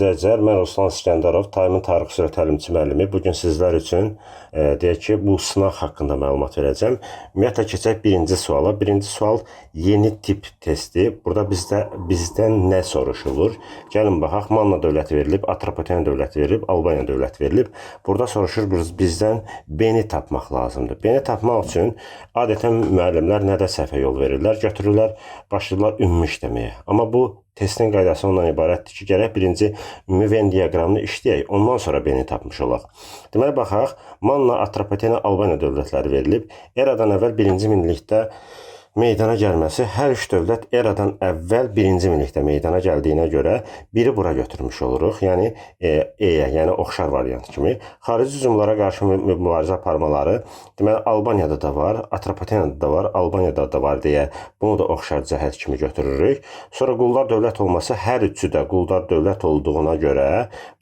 İzləyicilər, mən Ruslan İskəndərov, Tayımın tarix üzrə təlimçi müəllimi. Bugün sizlər üçün deyək ki, bu sınaq haqqında məlumat verəcəm. Ümumiyyətlə keçək birinci suala. Birinci sual yeni tip testi. Burada bizdən nə soruşulur? Gəlin baxaq. Manna dövləti verilib, Atropatena dövləti verilib, Albaniya dövləti verilib. Burada soruşur bizdən B-ni tapmaq lazımdır. B-ni tapmaq üçün adətən müəllimlər nədə səhvə yol verirlər? Götürürlər, başlayırlar ümumi işləməyə. Amma bu testin qaydası ondan ibarətdir ki, gərək birinci ümumi Venn diaqramını işləyək, ondan sonra B-ni tapmış olaq. Deməli, baxaq, Manna, Atropatena, Albaniya dövlətləri verilib. Eradan əvvəl 1-ci minillikdə meydana gəlməsi, hər üç dövlət eradan əvvəl 1-ci minillikdə meydana gəldiyinə görə biri bura götürmüş oluruq. Yəni E-yə, yəni oxşar variant kimi. Xarici hücumlara qarşı mübarizə aparmaları, deməli Albaniyada da var, Atropatenada da var, Albaniyada da var deyə bunu da oxşar cəhət kimi götürürük. Sonra quldar dövlət olması, hər üçü də quldar dövlət olduğuna görə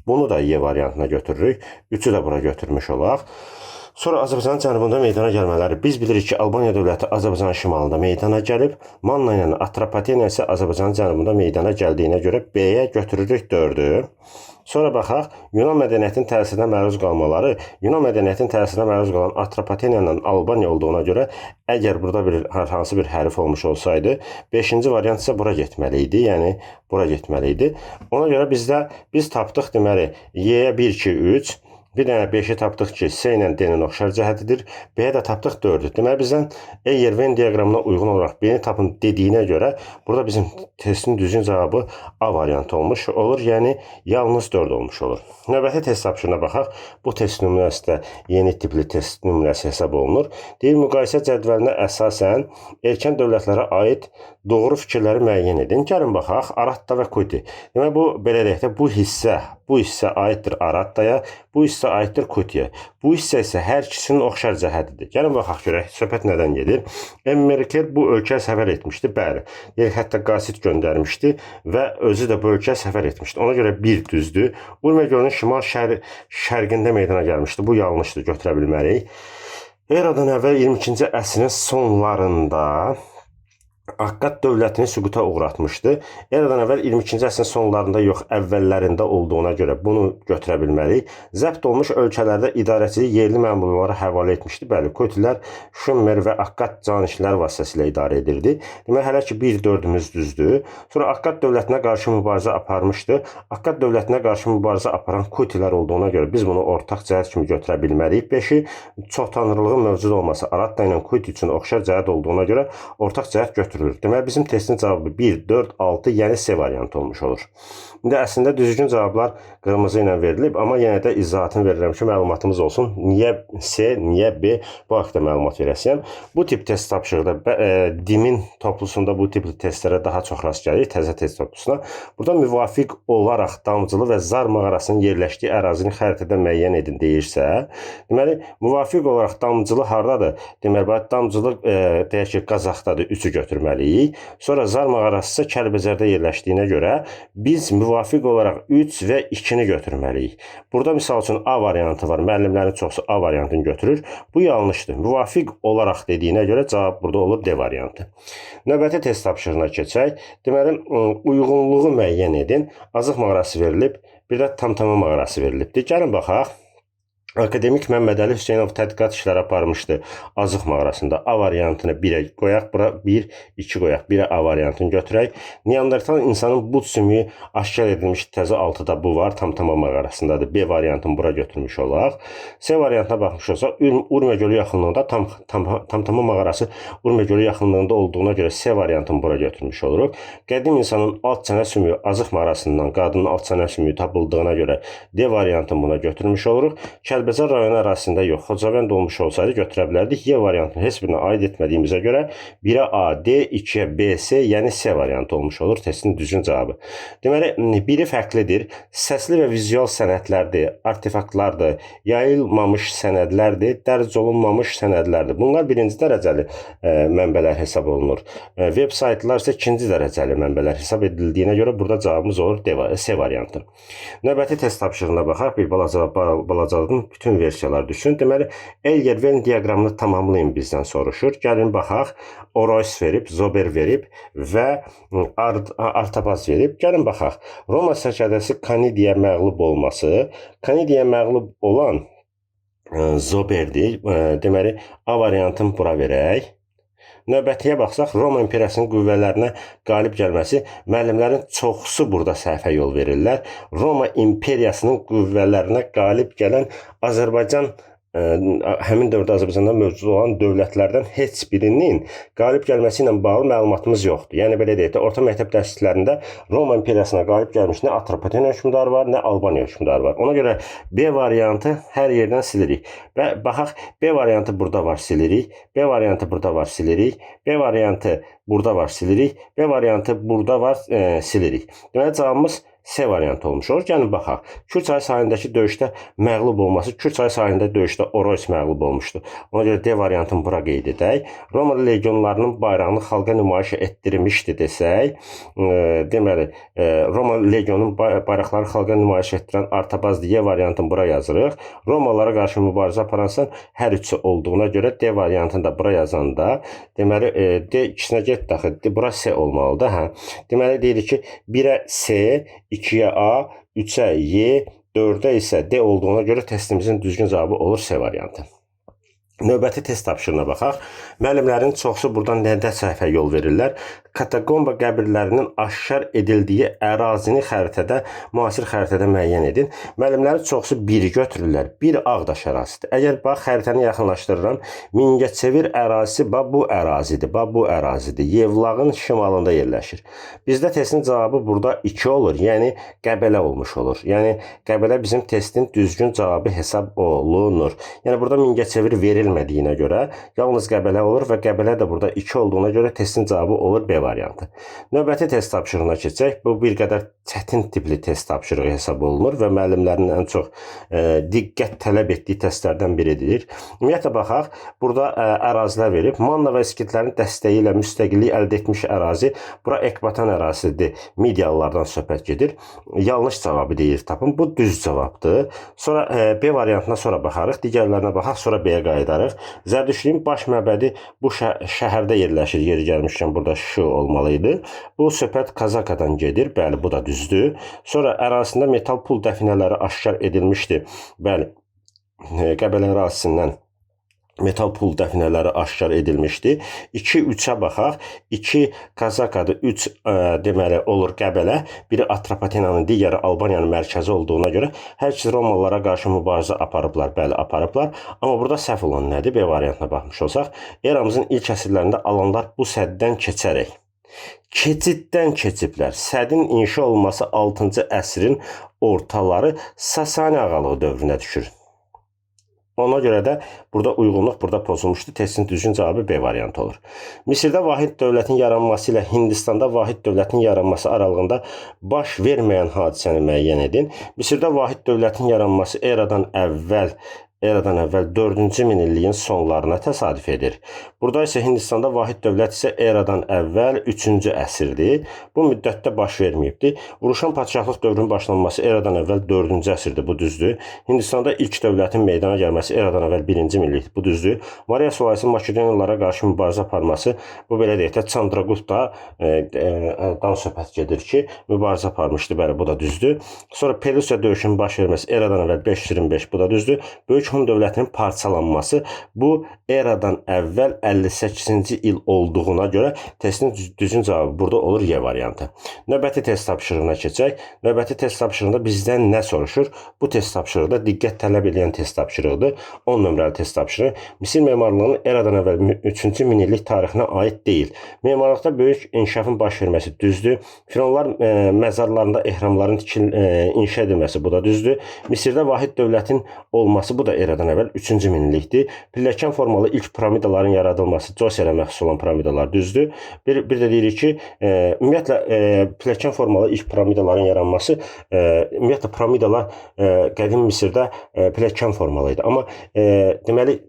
bunu da E variantına götürürük. Üçü də bura götürmüş olaq. Sonra Azərbaycanın cənubunda meydana gəlmələri. Biz bilirik ki, Albaniya dövləti Azərbaycanın şimalında meydana gəlib. Manna ilə Atropatena isə Azərbaycanın cənubunda meydana gəldiyinə görə B-yə götürürük 4-ü. Sonra baxaq, Yunan mədəniyyətinin təsirinə məruz qalmaları. Yunan mədəniyyətinin təsirinə məruz qalan Atropatena ilə Albaniya olduğuna görə, əgər burada hansı bir hərf olmuş olsaydı, 5-ci variant isə bura getməli idi. Yəni, bura getməli idi. Ona görə biz tapdıq, deməli, Y-yə 1, 2, 3. Bir dənə 5-i tapdıq ki, S ilə D-nin oxşar cəhətidir. B-yə də tapdıq 4-ü. Deməli, bizdən əgər Venn diaqramına uyğun olaraq B-ni tapın dediyinə görə, burada bizim testin düzgün cavabı A variantı olmuş olur. Yəni, yalnız 4 olmuş olur. Növbəti test tapşırığına baxaq. Bu test nümunəsi də yeni tipli test nümunəsi hesab olunur. Deyir, müqayisə cədvəlinə əsasən erkən dövlətlərə aid doğru fikirləri müəyyən edin. Gəlin baxaq, Aratta və Kuti. Deməli, bu, belə deyək də, bu hissə aiddir Arattaya, bu hissə aiddir Kutiyə. Bu hissə isə hər ikisinin oxşar cəhətidir. Gəlin baxaq görək, söhbət nədən gedir? Merkel bu ölkəyə səfər etmişdi, bəli. Yəni, hətta qasid göndərmişdi və özü də bu ölkəyə səfər etmişdi. Ona görə bir düzdür. Urmiya gölünün şimal şərqində meydana gəlmişdi. Bu yanlışdır, götürə bilmərik. Eradan əvvəl 22-ci əsrin sonlarında Akkad dövlətini süquta uğratmışdı. Eradan əvvəl 22-ci əsrin sonlarında yox, əvvəllərində olduğuna görə bunu götürə bilmərik. Zəbt olmuş ölkələrdə idarəçiliyi yerli məmurlara həvalə etmişdi. Bəli, Kutilər, Şummer və Akkad canişinlər vasitəsilə idarə edirdi. Demək, hələ ki 1-4-ümüz düzdür. Sonra Akkad dövlətinə qarşı mübarizə aparmışdı. Akkad dövlətinə qarşı mübarizə aparan Kutilər olduğuna görə biz bunu ortaq cəhət kimi götürə bilmərik. 5-i çoxtanrılığın mövcud olması, Aratta ilə Kuti üçün oxşar cəhət olduğuna görə ortaq cəhət götürülür. Deməli, bizim testin cavabı 1, 4, 6, yəni C variantı olmuş olur. İndi əslində düzgün cavablar qırmızı ilə verilib, amma yenə də izahatını verirəm ki, məlumatımız olsun. Niyə C, niyə B? Bu haqda məlumat verəsiyəm. Bu tip test tapşırıqda DİM-in toplusunda bu tipli testlərə daha çox rast gəlir, təzə test toplusuna. Burada müvafiq olaraq damcılı və zar mağarasının yerləşdiyi ərazini xəritədə müəyyən edin deyirsə, deməli, müvafiq olaraq damcılı hardadır? Deməli, damcılı deyək ki, Qazaxdadır, 3-ü götürməliyik. Sonra zar mağarası isə Kəlbəcərdə yerləşdiyinə görə biz müvafiq olaraq 3 və 2-ni götürməliyik. Burada misal üçün A variantı var. Müəllimlərin çoxsu A variantını götürür. Bu yanlışdır. Müvafiq olaraq dediyinə görə cavab burada olur D variantı. Növbəti test tapşırığına keçək. Deməli, uyğunluğu müəyyən edin. Azıq mağarası verilib, bir də Tamtama mağarası verilibdir. Gəlin baxaq. Akademik Məmmədəli Hüseynov tədqiqat işləri aparmışdı Azıq mağarasında. A variantını 1-ə qoyaq, bura 1, 2 qoyaq, 1-ə A variantını götürək. Neandertal insanın bud sümüyü aşkar edilmiş təzə 6-da bu var, Tamtama mağarasındadır. B variantını bura götürmüş olaq. C variantına baxmış olsaq, Urmiya gölü yaxınlığında, Tamtama mağarası Urmiya gölü yaxınlığında olduğuna görə C variantını bura götürmüş oluruq. Qədim insanın alt çənə sümüyü Azıq mağarasından qadının alt çənə sümüyü tapıldığına görə D variantını buna götürmüş oluruq. Kəlbəcər rayonu ərazisində yox, Xocavənd olmuş olsaydı götürə bilərdik. Y variantını heç birinə aid etmədiyimizə görə 1-ə A, D, 2-ə B, C, yəni C variantı olmuş olur testin düzgün cavabı. Deməli, biri fərqlidir. Səsli və vizual sənədlərdir, artefaktlardır, yayılmamış sənədlərdir, dərc olunmamış sənədlərdir. Bunlar birinci dərəcəli mənbələr hesab olunur. Web saytlar isə ikinci dərəcəli mənbələr hesab edildiyinə görə burada cavabımız olur C variantı. Növbəti test tapşırığına baxaq. Bir balacadan bütün versiyalar düşsün. Deməli, Elyer-Venn diaqramını tamamlayın bizdən soruşur. Gəlin baxaq. Oroys verib, Zober verib və Artabaz verib. Gəlin baxaq. Roma səkirdəsi Kanidiyaya məğlub olması. Kanidiyaya məğlub olan Zoberdir. Deməli, A variantını bura verək. Növbətiyə baxsaq, Roma imperiyasının qüvvələrinə qalib gəlməsi, müəllimlərin çoxusu burada səhvə yol verirlər. Roma imperiyasının qüvvələrinə qalib gələn Azərbaycan, həmin dövrdə Azərbaycanda mövcud olan dövlətlərdən heç birinin qalib gəlməsi ilə bağlı məlumatımız yoxdur. Yəni, belə deyək də, orta məktəb dərsliklərində Roma imperiyasına qalib gəlmiş nə Atropatena hökmdarı var, nə Albaniya hökmdarı var. Ona görə B variantı hər yerdən silirik. Və baxaq, B variantı burada var, silirik. B variantı burada var, silirik. B variantı burada var, silirik. B variantı burada var, silirik. Deməli, cavabımız C variantı olmuş olur. Gəlin baxaq. Kür çayı sahilindəki döyüşdə məğlub olması, Kür çayı sahilində döyüşdə Oroys məğlub olmuşdu. Ona görə D variantını bura qeyd edək. Roma legionlarının bayrağını xalqa nümayiş etdirmişdi desək, deməli, Roma legionunun bayraqları xalqa nümayiş etdirən Artabaz D variantını bura yazırıq. Romalara qarşı mübarizə aparansan hər üçü olduğuna görə D variantını da bura yazanda, deməli, D ikisinə get daxil, bura C olmalıdır. Hə? Deməli, deyirik ki, 1-ə C, 2-yə A, 3-ə Y, 4-ə isə D olduğuna görə testimizin düzgün cavabı olur C variantı. Növbəti test tapşırığına baxaq. Müəllimlərin çoxsu buradan nədə səhvə yol verirlər? Katakomba qəbirlərinin aşkar edildiyi ərazini xəritədə, müasir xəritədə müəyyən edin. Müəllimlərin çoxsu 1 götürürlər. 1 Ağdaş ərazisidir. Əgər bax, xəritəni yaxınlaşdırıram, Mingəçevir ərazisi bu ərazidir. Bu ərazidir. Yevlağın şimalında yerləşir. Bizdə testin cavabı burada 2 olur. Yəni, Qəbələ olmuş olur. Yəni, Qəbələ bizim testin düzgün cavabı hesab olunur. Yəni, burada Mingəçevir verilmədiyinə görə yalnız Qəbələ olur və Qəbələ də burada 2 olduğuna görə testin cavabı olur B variantı. Növbəti test tapşırığına keçək. Bu bir qədər çətin tipli test tapşırığı hesab olunur və müəllimlərin ən çox diqqət tələb etdiyi testlərdən biridir. Ümumiyyətlə baxaq, burada ərazilər verib. Manna və İskitlərin dəstəyi ilə müstəqillik əldə etmiş ərazi, bura Ekbatan ərazisidir. Medialılardan söhbət gedir. Yanlış cavabı deyir tapın. Bu düz cavabdır. Sonra B variantına sonra baxarıq. Digərlərinə baxaq, sonra B-yə qayıdarıq. Zərdüştlüyün baş məbədi bu şəhərdə yerləşir. Yeri gəlmişkən burada Şuşa olmalıydı. Bu söhbət Kazakadan gedir. Bəli, bu da düzdür. Sonra ərazisində metal pul dəfinələri aşkar edilmişdi. Bəli, Qəbələ ərazisindən metal pul dəfinələri aşkar edilmişdi. 2-3-ə baxaq. 2 Kazakadır, 3 deməli olur Qəbələ. Biri Atropatenanın, digəri Albaniyanın mərkəzi olduğuna görə hər ikisi Romalılara qarşı mübarizə aparıblar. Bəli, aparıblar. Amma burada səhv olan nədir? B variantına baxmış olsaq, eramızın ilk əsrlərində alanlar bu səddən keçərək keçiddən keçiblər. Sədin inşa olması 6-cı əsrin ortaları Sasani ağalığı dövrünə düşür. Ona görə də burada uyğunluq burada pozulmuşdur. Testin düzgün cavabı B variantı olur. Misirdə vahid dövlətin yaranması ilə Hindistanda vahid dövlətin yaranması aralığında baş verməyən hadisəni müəyyən edin. Misirdə vahid dövlətin yaranması eradan əvvəl 4-cü minilliyin sonlarına təsadüf edir. Burada isə Hindistanda vahid dövlət isə eradan əvvəl 3-cü əsrdir. Bu müddətdə baş verməyibdir. Vuruşan padşahlıq dövrünün başlanması eradan əvvəl 4-cü əsrdir. Bu düzdür. Hindistanda ilk dövlətin meydana gəlməsi eradan əvvəl 1-ci minillikdir. Bu düzdür. Mariya Sulayısının Makedoniyalılara qarşı mübarizə aparması, bu belə deyək də Chandraguptadan söhbət gedir ki, mübarizə aparmışdı. Bəli, bu da düzdür. Sonra Pelusiya döyüşünün baş verməsi eradan əvvəl 525, bu da düzdür. Böyük Hun dövlətinin parçalanması, bu eradan əvvəl 58-ci il olduğuna görə testin düzgün cavabı burada olur Y variantı. Növbəti test tapşırığına keçək. Növbəti test tapşırığında bizdən nə soruşur? Bu test tapşırığı diqqət tələb edən test tapşırığıdır. 10 nömrəli test tapşırığı. Misir memarlığının eradan əvvəl 3-cü minillik tarixinə aid deyil. Memarlıqda böyük inkişafın baş verməsi düzdür. Fironlar məzarlarında ehramların inşa edilməsi, bu da düzdür. Misirdə vahid dövlətin olması, bu da eradan əvvəl 3-cü minillikdir. Pilləkən formalı ilk piramidaların yaradılması, Coserə məxsus olan piramidalar düzdür. Bir də deyirik ki, ümumiyyətlə pilləkən formalı ilk piramidaların yaranması, ümumiyyətlə piramidalar qədim Misirdə pilləkən formalı idi. Amma deməli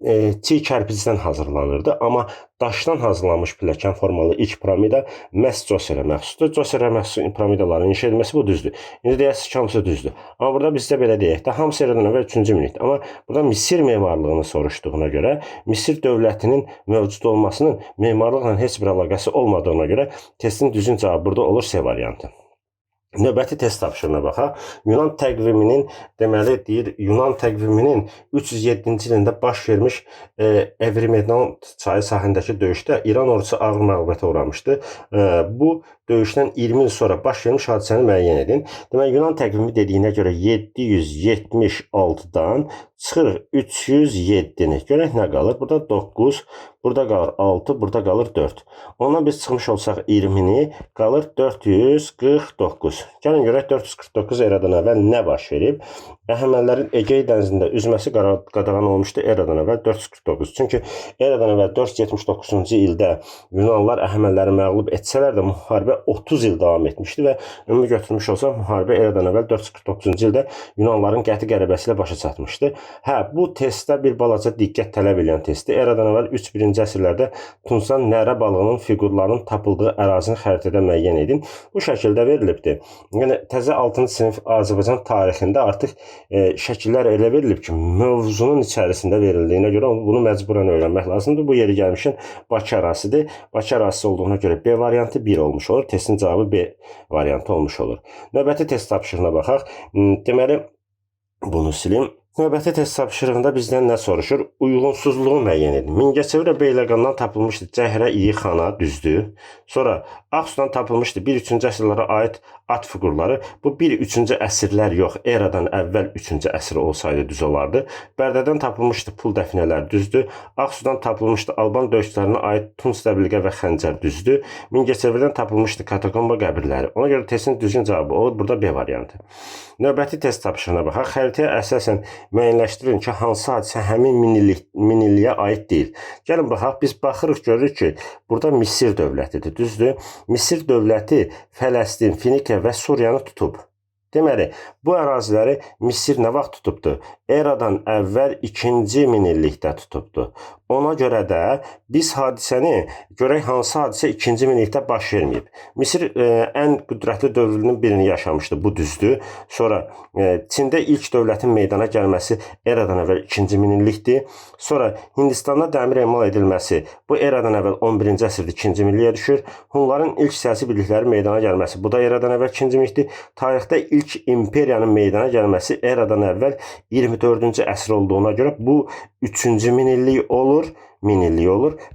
çiy kərpicdən hazırlanırdı. Amma daşdan hazırlanmış pilləkən formalı ilk piramida məhz Coserə məxsusdur. Coserə məxsus piramidaların inşa edilməsi bu düzdür. İndi deyəsiniz ki, hamısı düzdür. Amma burada bizdə belə deyək də, hamısı eradan əvvəl 3-cü minillikdir. Amma burada Misir memarlığını soruşduğuna görə, Misir dövlətinin mövcud olmasının memarlıqla heç bir əlaqəsi olmadığına görə testin düzgün cavabı burada olur C variantı. Növbəti test tapşırığına baxaq. Yunan təqviminin, deməli deyir, Yunan təqviminin 307-ci ilində baş vermiş Evrimedon çayı sahilindəki döyüşdə İran ordusu ağır məğlubiyyətə uğramışdı. Bu döyüşdən 20 il sonra baş vermiş hadisəni müəyyən edin. Deməli, Yunan təqvimi dediyinə görə 776-dan çıxırıq 307-ni. Görək nə qalır? Burada 9, burada qalır 6, burada qalır 4. Ondan biz çıxmış olsaq 20-ni, qalır 449. Gəlin görək 449 eradan əvvəl nə baş verib? Əhəmənilərin Egey dənizində üzməsi qadağan olmuşdu eradan əvvəl 449. Çünki eradan əvvəl 479-cu ildə Yunanlılar Əhəməniləri məğlub etsələr də müharibə 30 il davam etmişdi və ümumi götürmüş olsaq müharibə eradan əvvəl 449-cu ildə Yunanlıların qəti qələbəsi ilə başa çatmışdı. Hə, bu testdə bir balaca diqqət tələb edən testdir. Eradan əvvəl 3-1-ci əsrlərdə Tunçdan nərə balığının fiqurlarının tapıldığı ərazini xəritədə müəyyən edin. Bu şəkildə verilibdir. Yəni təzə 6-cı sinif Azərbaycan tarixində artıq şəkillər elə verilib ki, mövzunun içərisində verildiyinə görə bunu məcburən öyrənmək lazımdır. Bu yeri gəlmişin Bakı ərazisidir. Bakı ərazisi olduğuna görə B variantı 1 olmuş olur. Testin cavabı B variantı olmuş olur. Növbəti test tapşırığına baxaq. Deməli, bunu silim. Növbəti test tapşırığında bizdən nə soruşur? Uyğunsuzluğu müəyyən edin. Mingəçevir və Beyləqandan tapılmışdı Cəhrə İyi xana, düzdür. Sonra Ağsudan tapılmışdı 1-3-cü əsrlərə aid at fiqurları. Bu 1-3-cü əsrlər yox, eradan əvvəl 3-cü əsr olsaydı düz olardı. Bərdədən tapılmışdı pul dəfinələr, düzdür. Ağsudan tapılmışdı Alban döyüşlərinə aid tunç dəbilqə və xəncər, düzdür. Mingəçevirdən tapılmışdı katakomba qəbirləri. Ona görə testin düzgün cavabı olur. Burada B variantı. Növbəti test tapşırığına baxaq. Xəritəyə əsasən müəyyənləşdirin ki, hansı hadisə həmin minilliyə aid deyil. Gəlin baxaq, biz baxırıq, görürük ki, burada Misir dövlətidir, düzdür. Misir dövləti Fələstin, Finikiya və Suriyanı tutub. Deməli, bu əraziləri Misir nə vaxt tutubdur? Eradan əvvəl 2-ci minillikdə tutubdur. Ona görə də biz hadisəni, görək hansı hadisə 2-ci minillikdə baş verməyib. Misir ən qüdrətli dövrünün birini yaşamışdı, bu düzdür. Sonra Çində ilk dövlətin meydana gəlməsi eradan əvvəl 2-ci minillikdir. Sonra Hindistanda dəmir emal edilməsi, bu eradan əvvəl 11-ci əsrdə 2-ci minilliyə düşür. Hunların ilk siyasi birlikləri meydana gəlməsi, bu da eradan əvvəl 2-ci minillikdir. Tarixdə ilk imperiyanın meydana gəlməsi eradan əvvəl 24-cü əsr olduğuna görə bu 3-cü minillik olur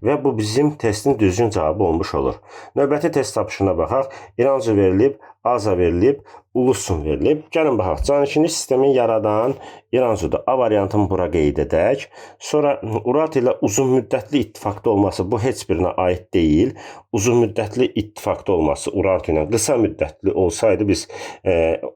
və bu bizim testin düzgün cavabı olmuş olur. Növbəti test tapışına baxaq. İranca verilib, Aza verilib, Ulusun verilib. Gəlin baxaq. Canişinli sistemin yaradan İrancudur. A variantını bura qeyd edək. Sonra Urartu ilə uzun müddətli ittifaqda olması bu heç birinə aid deyil. Uzun müddətli ittifaqda olması Urartu ilə qısa müddətli olsaydı biz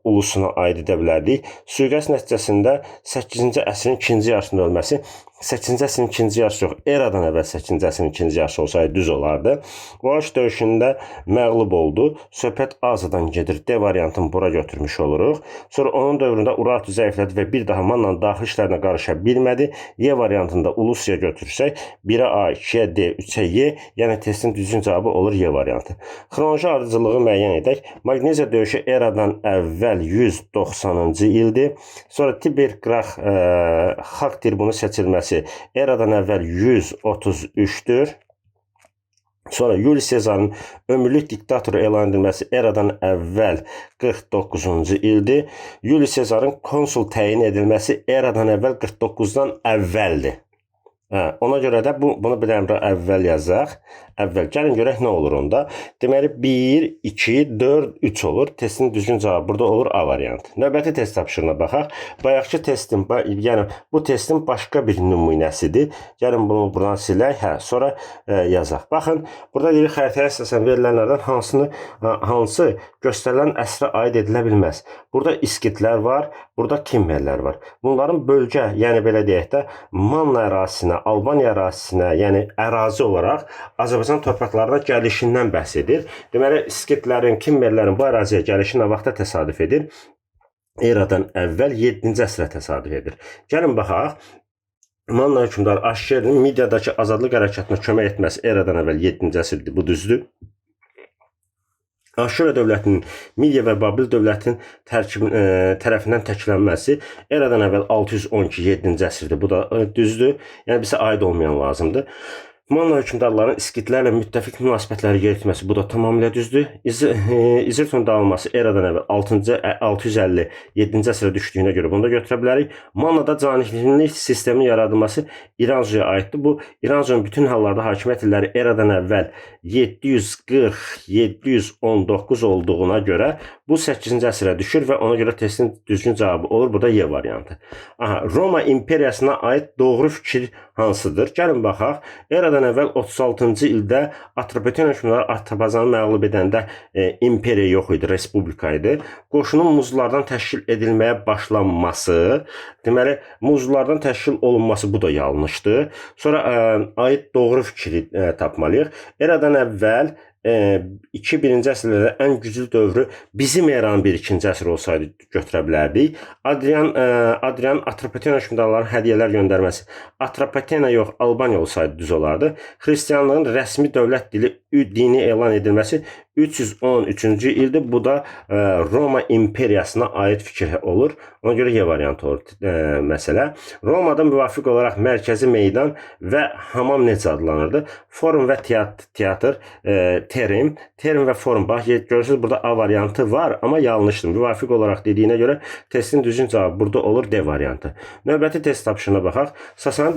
Ulusuna aid edə bilərdik. Sui-qəsd nəticəsində 8-ci əsrin 2-ci yarısında ölməsi 8-ci əsrin 2-ci yarısı yox, eradan əvvəl 8-ci əsrin 2-ci yarısı olsaydı düz olardı. Qoğaş döyüşündə məğlub oldu. Söhbət Azadan gedir. D variantını bura götürmüş oluruq. Sonra onun dövründə Urartu zəiflədi və bir daha Manla daxil işlərinə qarışa bilmədi. Y variantında Ulusiya götürsək 1-ə A, 2-yə D, 3-ə Y, yəni testin düzgün cavabı olur Y variantı. Xronoloji ardıcılığı müəyyən edək. Magneziya döyüşü eradan əvvəl 190-cı ildir. Sonra Tiber-Qrax xalq tribunu seçilməsi eradan əvvəl 133-dür. Sonra Yuli Sezarın ömürlük diktator elan edilməsi eradan əvvəl 49-cu ildir. Yuli Sezarın konsul təyin edilməsi eradan əvvəl 49-dan əvvəldir. Ona görə də bunu bir əmrə əvvəl yazaq. Əvvəl. Gəlin görək nə olur onda. Deməli 1, 2, 4, 3 olur. Testin düzgün cavabı burada olur A variantı. Növbəti test tapşırığına baxaq. Bayaqki testin, yəni bu testin başqa bir nümunəsidir. Gəlin bunu buradan silək. Sonra yazaq. Baxın, burada deyirik xəritəyə əsasən verilənlərdən hansı göstərilən əsrə aid edilə bilməz. Burada İskitlər var, burada Kimmerlər var. Bunların bölgə, yəni belə deyək də, Manna ərazisinə, Albaniya ərazisinə, yəni ərazi olaraq Azərbaycan torpaqlarına gəlişindən bəhs edir. Deməli, İskitlərin, Kimmerlərin bu əraziyə gəlişi nə vaxta təsadüf edir? Eradan əvvəl 7-ci əsrə təsadüf edir. Gəlin baxaq. Manna hökmdarı Aşşerin Midyadakı azadlıq hərəkatına kömək etməsi eradan əvvəl 7-ci əsrdir. Bu düzdür. Aşura dövlətinin Midiya və Babil dövlətinin tərəfindən təklənməsi eradan əvvəl 612-7-ci əsrdir. Bu da düzdür. Yəni bizə aid olmayan lazımdır. Manna hökmdarların İskitlərlə müttəfiq münasibətləri yeritməsi bu da tamamilə düzdür. İzirtun dağılması eradan əvvəl 657-ci əsrə düşdüyünə görə bunu da götürə bilərik. Mannada canişinlik sisteminin yaradılması İranzuya aiddir. Bu İranzunun bütün hallarda hakimiyyət illəri eradan əvvəl 740-719 olduğuna görə bu 8-ci əsrə düşür və ona görə testin düzgün cavabı olur. Bu da Y variantı. Roma imperiyasına aid doğru fikir hansıdır? Gəlin baxaq. Eradan əvvəl 36-cı ildə Atropaten hökmdarı Atropazanı məğlub edəndə imperiya yox idi, respublika idi. Qoşunun muzlulardan təşkil edilməyə başlanması, deməli muzlulardan təşkil olunması bu da yanlışdır. Sonra aid doğru fikri tapmalıyıq. Eradan əvvəl 2001-ci əsrlərdə ən güclü dövrü bizim eranın 1-2-ci əsr olsaydı götürə bilərdik. Adrian Atropatena hökmdarların hədiyyələr göndərməsi Atropatena yox, Albaniya olsaydı düz olardı. Xristianlığın rəsmi dövlət dini elan edilməsi 313-cü ildir. Bu da Roma imperiyasına aid fikir olur. Ona görə Y variantı olur məsələ. Romada müvafiq olaraq mərkəzi meydan və hamam necə adlanırdı? Forum və teatr, terim və forum. Bax, görürsünüz burada A variantı var, amma yanlışdır. Müvafiq olaraq dediyinə görə testin düzgün cavabı burada olur D variantı. Növbəti test tapışına baxaq. Sasani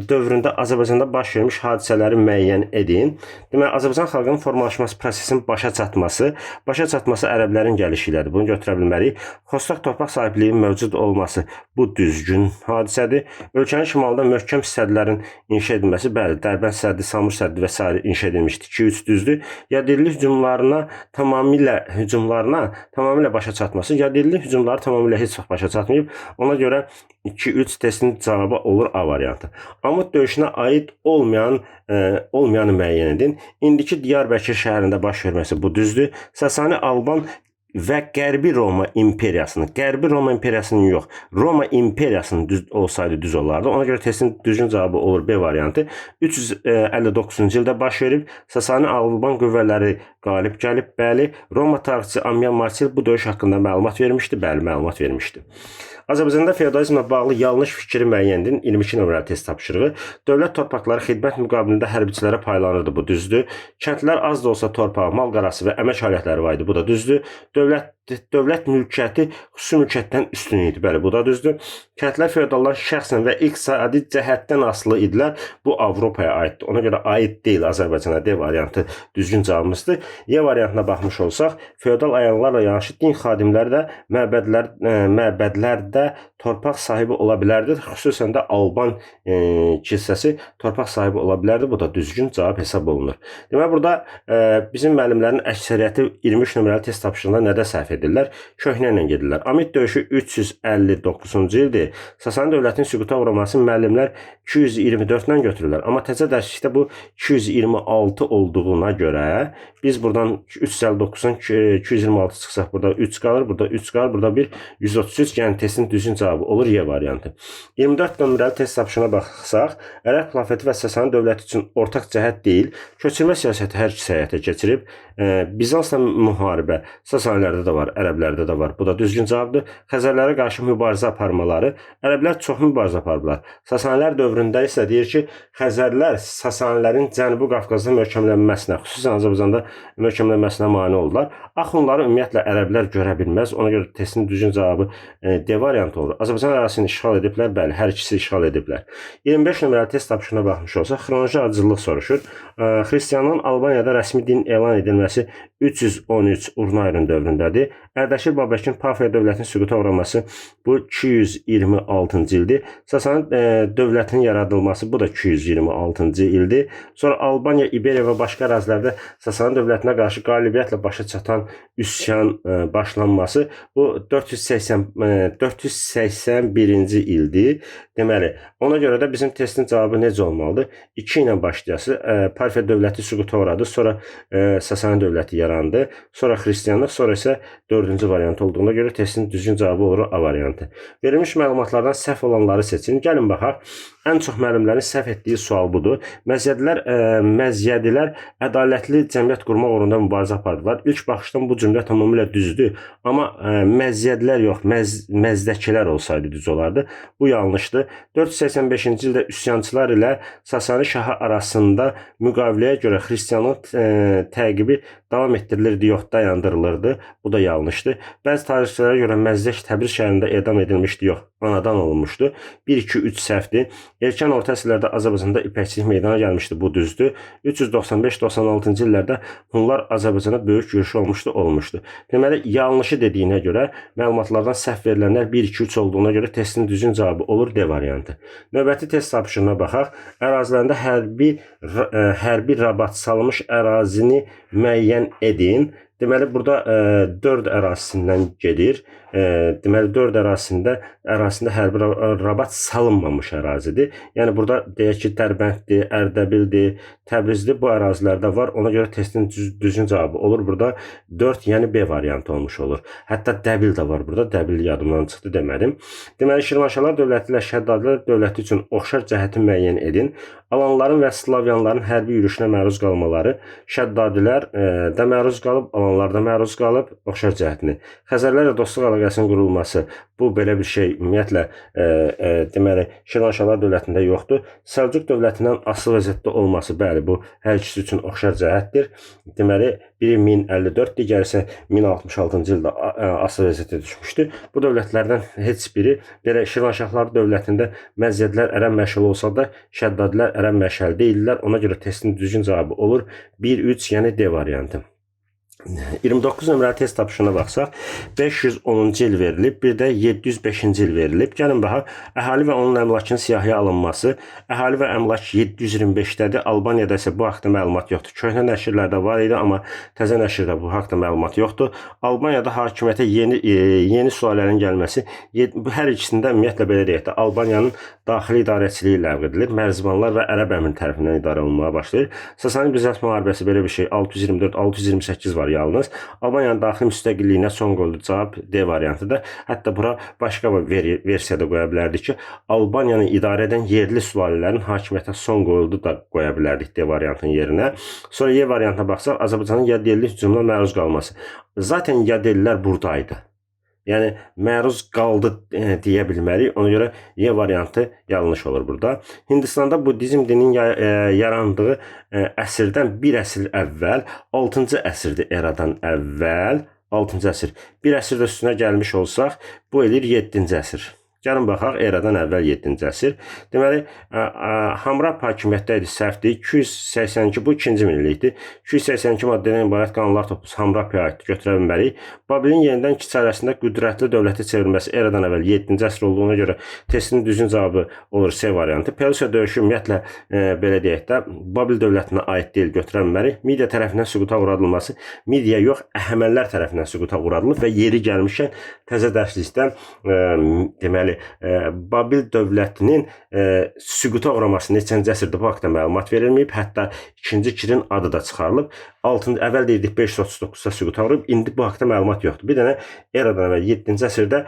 dövründə Azərbaycanda baş vermiş hadisələri müəyyən edin. Deməli, Azərbaycan xalqının formalaşması prosesinin başa çatması ərəblərin gəlişi ilədir. Bunu götürə bilmərik. Xostak torpaq sahibliyinin mövcud olması bu düzgün hadisədir. Ölkənin şimalında möhkəm sədlərin inşa edilməsi, bəli, Dərbənd səddi, Samur səddi və s. inşa edilmişdir. 2-3 düzdür. Yadelli hücumlarına tamamilə başa çatması. Yadelli hücumları tamamilə heç vaxt başa çatmayıb. Ona görə 2-3 testin cavabı olur A variantı. Amud döyüşünə aid olmayanı müəyyən edin. İndiki Diyarbəkir şəhərində baş verməsi bu düzdür. Sasani Alban və Qərbi Roma imperiyasının yox, Roma imperiyasının olsaydı düz olardı. Ona görə testin düzgün cavabı olur B variantı. 359-cu ildə baş verib. Sasani Alban qüvvələri qalib gəlib, bəli. Roma tarixçisi Ammian Marsil bu döyüş haqqında məlumat vermişdi, bəli, məlumat vermişdi. Azərbaycanda feodalizmlə bağlı yanlış fikri müəyyən edin. 22 nömrəli test tapşırığı. Dövlət torpaqları xidmət müqabilində hərbiçilərə paylanırdı. Bu düzdür. Kəndlər az da olsa torpağı, mal-qarası və əmək alətləri var idi. Bu da düzdür. Dövlət mülkiyyəti xüsusi mülkiyyətdən üstün idi. Bəli, bu da düzdür. Kəndlər feodallar şəxsən və iqtisadi cəhətdən asılı idilər. Bu Avropaya aiddir. Ona görə aid deyil Azərbaycana. D variantı düzgün cavabımızdır. Y variantına baxmış olsaq, feodal ayanlarla yanaşı din xadimləri də məbədlərdə torpaq sahibi ola bilərdi. Xüsusən də Alban kilsəsi torpaq sahibi ola bilərdi. Bu da düzgün cavab hesab olunur. Deməli, burada bizim müəllimlərin əksəriyyəti 23 nömrəli test tapışında nədə səhv edirlər? Köhnə ilə gedirlər. Amid döyüşü 359-cu ildir. Sasani dövlətinin süquta uğraması müəllimlər 224-dən götürürlər. Amma təzə dərsikdə bu 226 olduğuna görə biz buradan 359-dan 226 çıxsaq burada 3 qalır, burada 3 qalır, burada bir 133, yəni testin düzgün cavabı olur Y variantı. 24 nömrəli test tapışına baxsaq, Ərəb xilafəti və Sasani dövləti üçün ortaq cəhət deyil, köçürmə siyasəti hər ikisi həyata keçirib. Bizansla müharibə Sasanilərdə də var, Ərəblərdə də var. Bu da düzgün cavabdır. Xəzərlərə qarşı mübarizə aparmaları, Ərəblər çox mübarizə aparıblar. Sasanilər dövründə isə deyir ki, Xəzərlər Sasanilərin Cənubi Qafqazda möhkəmlənməsinə, xüsusən Azərbaycanda möhkəmlənməsinə mane oldular. Axunları ümumiyyətlə ərəblər görə bilməz. Ona görə testin düzgün cavabı D variantı olur. Azərbaycan ərazisini işğal ediblər, bəli, hər ikisi işğal ediblər. 25 nömrəli test tapışına baxmış olsaq, xronoloji ardıcıllıq soruşur. Xristianlığın Albaniyada rəsmi din elan edilməsi 313 Urnayrın dövründədir. Ərdəşir Babəkin Parfiya dövlətinin süquta uğraması bu 226-cı ildir. Sasani dövlətinin yaradılması bu da 226-cı ildir. Sonra Albaniya, İberiya və başqa ərazilərdə Sasani dövlətinə qarşı qalibiyyətlə başa çatan üsyan başlanması bu 480 1481-ci ildir. Deməli, ona görə də bizim testin cavabı necə olmalıdır? 2 ilə başlayası, Parfiya dövləti süquta uğradı, sonra Sasani dövləti yarandı, sonra xristianlıq, sonra isə 4-cü variant olduğuna görə testin düzgün cavabı olur A variantı. Verilmiş məlumatlardan səhv olanları seçin. Gəlin baxaq. Ən çox müəllimlərin səhv etdiyi sual budur. Məzyədilər ədalətli cəmiyyət qurmaq uğrunda mübarizə apardılar. İlk baxışdan bu cümlə tamamilə düzdür. Amma məzyədlər yox, məzdəkilər olsaydı düz olardı. Bu yanlışdır. 485-ci ildə üsyançılar ilə Sasani şahı arasında müqaviləyə görə xristianlıq təqibi davam etdirilirdi, yox dayandırılırdı. Bu da yanlışdır. Bəzi tarixçilərə görə Məzdək Təbriz şəhərində edam edilmişdi, yox anadan olunmuşdu. 1, 2, 3 səhvdir. Erkən orta əsrlərdə Azərbaycanda ipəkçilik meydana gəlmişdi, bu düzdür. 395-96-cı illərdə Hunlar Azərbaycana böyük yürüş olmuşdu. Deməli, yanlışı dediyinə görə məlumatlardan səhv verilənlər 1, 2, 3 olduğuna görə testin düzgün cavabı olur D variantı. Növbəti test tapşırığına baxaq. Ərazilərində hərbi rabat salınmış ərazini müəyyən edin. Deməli, burada 4 ərazisindən gedir. Deməli, 4 ərazisində hərbi rabat salınmamış ərazidir. Yəni, burada deyək ki, Dərbənddir, Ərdəbildir, Təbrizdir. Bu ərazilərdə var. Ona görə testin düzgün cavabı olur. Burada 4, yəni B variantı olmuş olur. Hətta Dəbil də var burada. Dəbil yadımdan çıxdı demədim. Deməli, Şirvanşahlar dövləti ilə Şəddadilər dövləti üçün oxşar cəhəti müəyyən edin. Alanların və Slavyanların hərbi yürüşünə məruz qalmaları, Şəddadilər də məruz qalıb, alanlar da məruz qalıb, oxşar cəhətini. Xəzərlərlə dostluq əlaqəsinin qurulması, bu belə bir şey ümumiyyətlə deməli Şirvanşahlar dövlətində yoxdur. Səlcuq dövlətindən asılı vəziyyətdə olması, bəli, bu hər ikisi üçün oxşar cəhətdir. Deməli, biri 1054, digəri isə 1066-cı ildə asılı vəziyyətə düşmüşdü. Bu dövlətlərdən heç biri belə Şirvanşahlar dövlətində məziyyətlər ərəb məşəl olsa da Şəddadilər ərəb məşəl deyillər. Ona görə testin düzgün cavabı olur 1, 3, yəni D variantı. 29 nömrəli test tapışına baxsaq, 510-cu il verilib, bir də 705-ci il verilib. Gəlin baxaq, əhali və onun əmlakının siyahıya alınması. Əhali və əmlak 725-dədir. Albaniyada isə bu haqda məlumat yoxdur. Köhnə nəşrlərdə var idi, amma təzə nəşrdə bu haqda məlumat yoxdur. Albaniyada hakimiyyətə yeni sülalənin gəlməsi, hər ikisində ümumiyyətlə belə deyək də, Albaniyanın daxili idarəçiliyi ləğv edilir. Mərzibanlar və ərəb əmir tərəfindən idarə olunmağa başlayır. Sasani-Bizans müharibəsi belə bir şey 624-628 var yalnız. Albaniyanın daxili müstəqilliyinə son qoyuldu. Cavab D variantıdır. Hətta bura başqa bir versiyada qoya bilərdik ki, Albaniyanı idarə edən yerli sülalələrin hakimiyyətə son qoyuldu da qoya bilərdik D variantının yerinə. Sonra Y variantına baxsaq, Azərbaycanın yadelli hücumuna məruz qalması. Zaten yadellər buradaydı. Yəni, məruz qaldı deyə bilmərik. Ona görə Y variantı yanlış olur burada. Hindistanda Buddizm dininin yarandığı əsrdən bir əsr əvvəl, 6-cı əsrdir eradan əvvəl, 6-cı əsr. Bir əsrdə üstünə gəlmiş olsaq, bu elir 7-ci əsr. Gəlin baxaq, eradan əvvəl 7-ci əsr. Deməli, Hamrap hakimiyyətdə idi, səhvdir. 282, bu 2-ci minillikdir. 282 maddədən ibarət qanunlar toplusu Hamrapya aiddir, götürə bilmərik. Babilin yenidən iki çarəsində qüdrətli dövlətə çevrilməsi eradan əvvəl 7-ci əsr olduğuna görə testin düzgün cavabı olur C variantı. Pelusiya döyüşü ümumiyyətlə belə deyək də, Babil dövlətinə aid deyil, götürə bilmərik. Midiya tərəfindən süquta uğradılması, Midiya yox, Əhəmənlər tərəfindən süquta uğradılıb və yeri gəlmişkən təzə dərslikdən deməli, Babil dövlətinin süquta uğraması neçənci əsrdə bu haqda məlumat verilməyib. Hətta 2-ci Kirin adı da çıxarılıb. Əvvəl deyildik 539-da süquta uğrayıb. İndi bu haqda məlumat yoxdur. Bir dənə eradan əvvəl 7-ci əsrdə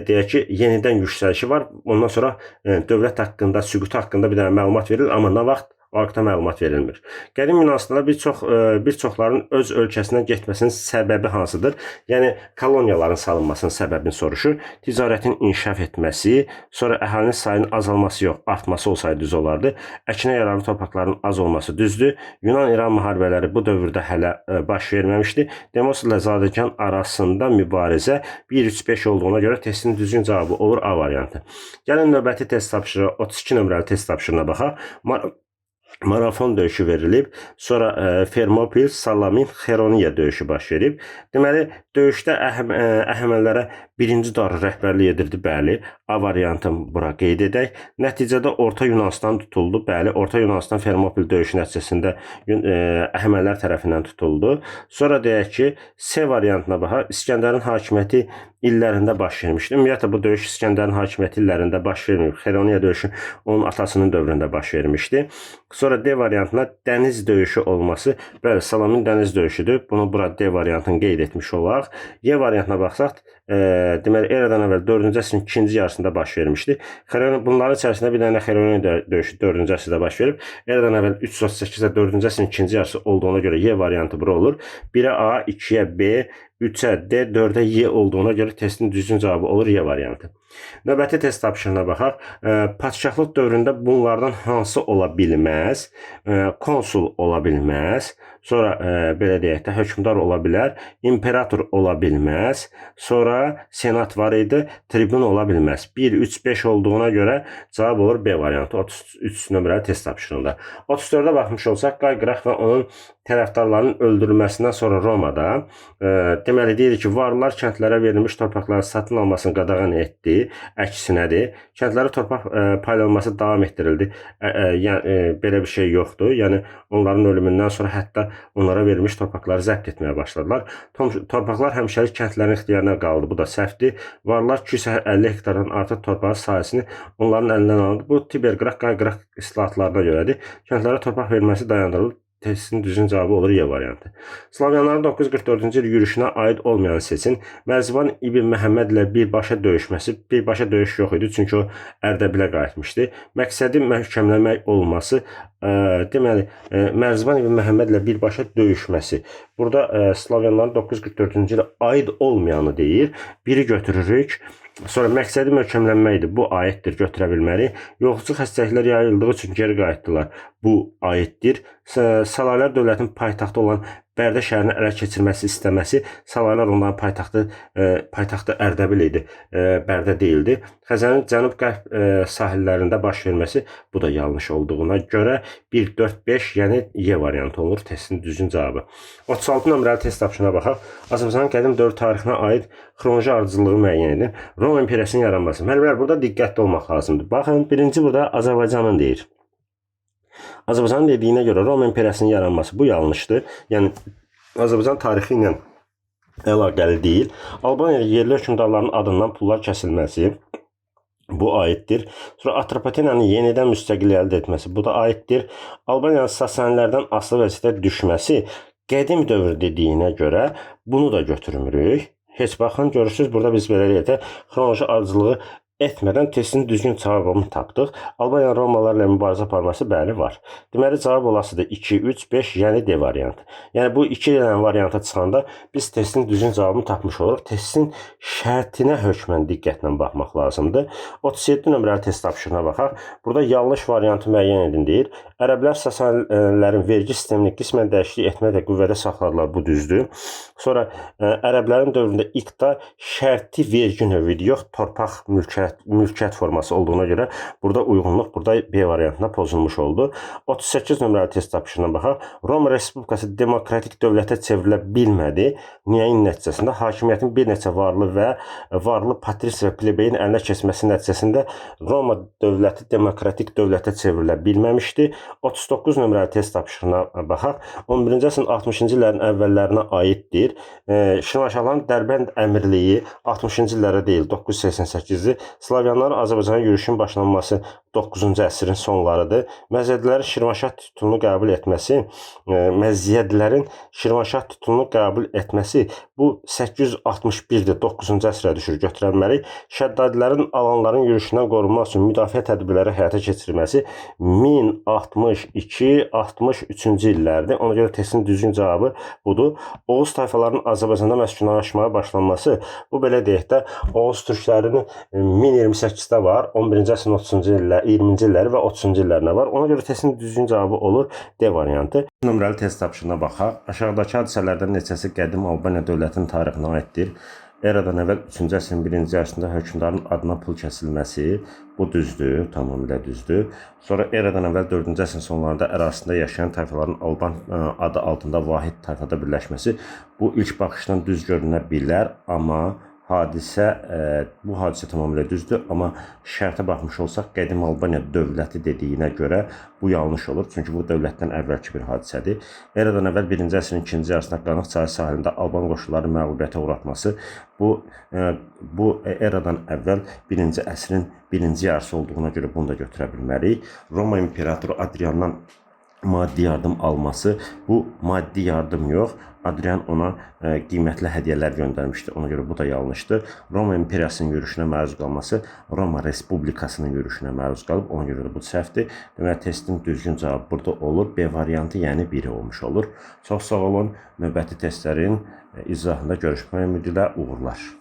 deyək ki, yenidən yüksəlişi var. Ondan sonra dövlət haqqında, süquta haqqında bir dənə məlumat verilir. Amma nə vaxt? O haqda məlumat verilmir. Qədim Yunanlılarda bir çoxların öz ölkəsindən getməsinin səbəbi hansıdır? Yəni, koloniyaların salınmasının səbəbini soruşur. Ticarətin inkişaf etməsi, sonra əhalinin sayının azalması yox, artması olsaydı düz olardı. Əkinə yararlı torpaqların az olması düzdür. Yunan-İran müharibələri bu dövrdə hələ baş verməmişdi. Demos ilə Zadəgan arasında mübarizə 1-3-5 olduğuna görə testin düzgün cavabı olur A variantı. Gəlin növbəti test tapşırığı 32 nömrəli test tapşırığına baxaq. Marafon döyüşü verilib. Sonra Fermopil, Salamin, Xeroniya döyüşü baş verib. Deməli, döyüşdə Əhəmənilərə birinci Dara rəhbərlik edirdi, bəli. A variantını bura qeyd edək. Nəticədə Orta Yunanıstan tutuldu. Bəli, Orta Yunanıstan Fermopil döyüşü nəticəsində Əhəmənilər tərəfindən tutuldu. Sonra deyək ki, C variantına baxaq. İskəndərin hakimiyyəti illərində baş vermişdi. Ümumiyyətlə bu döyüş İskəndərin hakimiyyəti illərində baş verməyib. Xeroniya döyüşü onun atasının dövründə baş vermişdi. Sonra D variantına dəniz döyüşü olması. Bəli, Salamin dəniz döyüşüdür. Bunu bura D variantını qeyd etmiş olaq. Y variantına baxsaq, deməli eradan əvvəl 4-cü əsrin ikinci yarısında baş vermişdi. Bunların içərisində bir dənə Xeroniya döyüşü 4-cü əsrdə baş verib. Eradan əvvəl 338-də 4-cü əsrin ikinci yarısı olduğuna görə Y variantı bura olur. 1-ə A, 2-yə B, 3-ə D, 4-ə Y olduğuna görə testin düzgün cavabı olur Y variantı. Növbəti test tapşırığına baxaq. Padşahlıq dövründə bunlardan hansı ola bilməz? Konsul ola bilməz. Sonra belə deyək də hökmdar ola bilər. İmperator ola bilməz. Sonra senat var idi. Tribun ola bilməz. 1, 3, 5 olduğuna görə cavab olur B variantı 33 nömrəli test tapşırığında. 34-ə baxmış olsaq, Qay Qıraq və onun tərəfdarlarının öldürülməsindən sonra Romada deməli deyir ki, varlılar kəndlərə verilmiş torpaqların satın almasını qadağan etdi. Əksinədir. Kəndlərə torpaq paylanması davam etdirildi. Yəni belə bir şey yoxdur. Yəni onların ölümündən sonra hətta onlara verilmiş torpaqları zəbt etməyə başladılar. Torpaqlar həmişəlik kəndlərin ixtiyarına qaldı. Bu da səhvdir. Varlılar 250 hektardan artıq torpağın sahəsini onların əlindən aldı. Bu Tiber qıraq, Qay qıraq islahatlarına görədir. Kəndlərə torpaq verilməsi dayandırılıb. Testin düzgün cavabı olur Y variantı. Slavyanların 944-cü il yürüşünə aid olmayan seçin. Mərziban İbn Məhəmmədlə birbaşa döyüşməsi. Birbaşa döyüş yox idi, çünki o Ərdəbilə qayıtmışdı. Məqsədi məhkəmləmək olması. Deməli, Mərziban İbn Məhəmmədlə birbaşa döyüşməsi. Burada Slavyanların 944-cü ilə aid olmayanı deyir. Biri götürürük. Sonra məqsədi möhkəmlənməkdir. Bu aiddir, götürə bilmərik. Yoxsul xəstəliklər yayıldığı üçün geri qayıtdılar. Bu aiddir. Salarilər dövlətin paytaxtı olan Bərdə şəhərini ələ keçirməsi istəməsi. Salarilər onların paytaxtı Ərdəbil idi, Bərdə deyildi. Xəzərin cənub-qərb sahillərində baş verməsi. Bu da yanlış olduğuna görə 1, 4, 5, yəni Y variantı olur. Testin düzgün cavabı. 36 nömrəli test tapşırığına baxaq. Azərbaycanın qədim dövr tarixinə aid xronoloji ardıcıllığı müəyyən edin. Roma imperiyasının yaranması. Müəllimlər, burada diqqətli olmaq lazımdır. Baxın, birinci burada Azərbaycanın deyir. Azərbaycanın dediyinə görə Roma imperiyasının yaranması bu yanlışdır. Yəni Azərbaycan tarixi ilə əlaqəli deyil. Albaniyada yerli hökmdarların adından pullar kəsilməsi bu aiddir. Sonra Atropatenanın yenidən müstəqil əldə etməsi bu da aiddir. Albaniyanın Sasanilərdən asılı vəziyyətə düşməsi qədim dövr dediyinə görə bunu da götürmürük. Heç baxın, görürsünüz, burada biz belə deyək də xronoloji ardıcılığı etmədən testin düzgün cavabını tapdıq. Albaniya Romalılarla mübarizə aparması bəli var. Deməli, cavab olasıdır 2, 3, 5, yəni D variantı. Yəni bu 2 ilə varianta çıxanda biz testin düzgün cavabını tapmış oluruq. Testin şərtinə hökmən diqqətlə baxmaq lazımdır. 37 nömrəli test tapşırığına baxaq. Burada yanlış variantı müəyyən edin deyir. Ərəblər Sasanilərin vergi sistemini qismən dəyişiklik etməklə qüvvədə saxladılar. Bu düzdür. Sonra ərəblərin dövründə iqta şərti vergi növüdür, yox torpaq mülkiyyət forması olduğuna görə burada uyğunluq burada B variantına pozulmuş oldu. 38 nömrəli test tapşırığına baxaq. Roma Respublikası demokratik dövlətə çevrilə bilmədi. Nəyin nəticəsində? Hakimiyyətin bir neçə varlı patris və plebeyin əlinə keçməsi nəticəsində Roma dövləti demokratik dövlətə çevrilə bilməmişdi. 39 nömrəli test tapşırığına baxaq. 11-ci əsrin 60-cı illərin əvvəllərinə aiddir. Şirvanşahların Dərbənd əmirliyi 60-cı illərə deyil, 988-dir. Slavyanların Azərbaycana yürüşün başlanması 9-cu əsrin sonlarıdır. Məziyyədlilərin Şirvanşah titulunu qəbul etməsi, bu 861-dir, 9-cu əsrə düşür, götürülməli. Şəddadilərin alanların yürüşündən qorunmaq üçün müdafiə tədbirləri həyata keçirilməsi 1062-63-cü illərdir. Ona görə testin düzgün cavabı budur. Oğuz tayfalarının Azərbaycanda məskunlaşmaya başlanması, bu belə deyək də Oğuz türklərinin 1028-də var, 11-ci əsrin 30-cu illər, 20-ci illəri və 30-cu illərinə var. Ona görə testin düzgün cavabı olur D variantı. Nömrəli test tapşırığına baxaq. Aşağıdakı hadisələrdən neçəsi qədim Albaniya dövlətinin tarixinə aiddir? Eradan əvvəl 3-cü əsrin 1-ci əsrində hökmdarın adına pul kəsilməsi, bu düzdür, tamamilə düzdür. Sonra eradan əvvəl 4-cü əsrin sonlarında ərazisində yaşayan tayfaların Alban adı altında vahid tayfada birləşməsi, bu ilk baxışdan düz görünə bilər, amma bu hadisə tamamilə düzdür, amma şərtə baxmış olsaq, Qədim Albaniya dövləti dediyinə görə bu yanlış olur. Çünki bu dövlətdən əvvəlki bir hadisədir. Eradan əvvəl 1-ci əsrin ikinci yarısında Qanıq çayı sahilində Alban qoşunları məğlubiyyətə uğratması, bu eradan əvvəl 1-ci əsrin 1-ci yarısı olduğuna görə bunu da götürə bilmərik. Roma İmperatoru Adriandan maddi yardım alması, bu maddi yardım yox, Adrian ona qiymətli hədiyyələr göndərmişdi. Ona görə bu da yanlışdır. Roma İmperiyasının yürüşünə məruz qalması, Roma Respublikasının yürüşünə məruz qalıb. Ona görə də bu səhvdir. Deməli, testin düzgün cavabı burada olur. B variantı, yəni 1 olmuş olur. Çox sağ olun. Növbəti testlərin izahında görüşmək ümidi ilə uğurlar.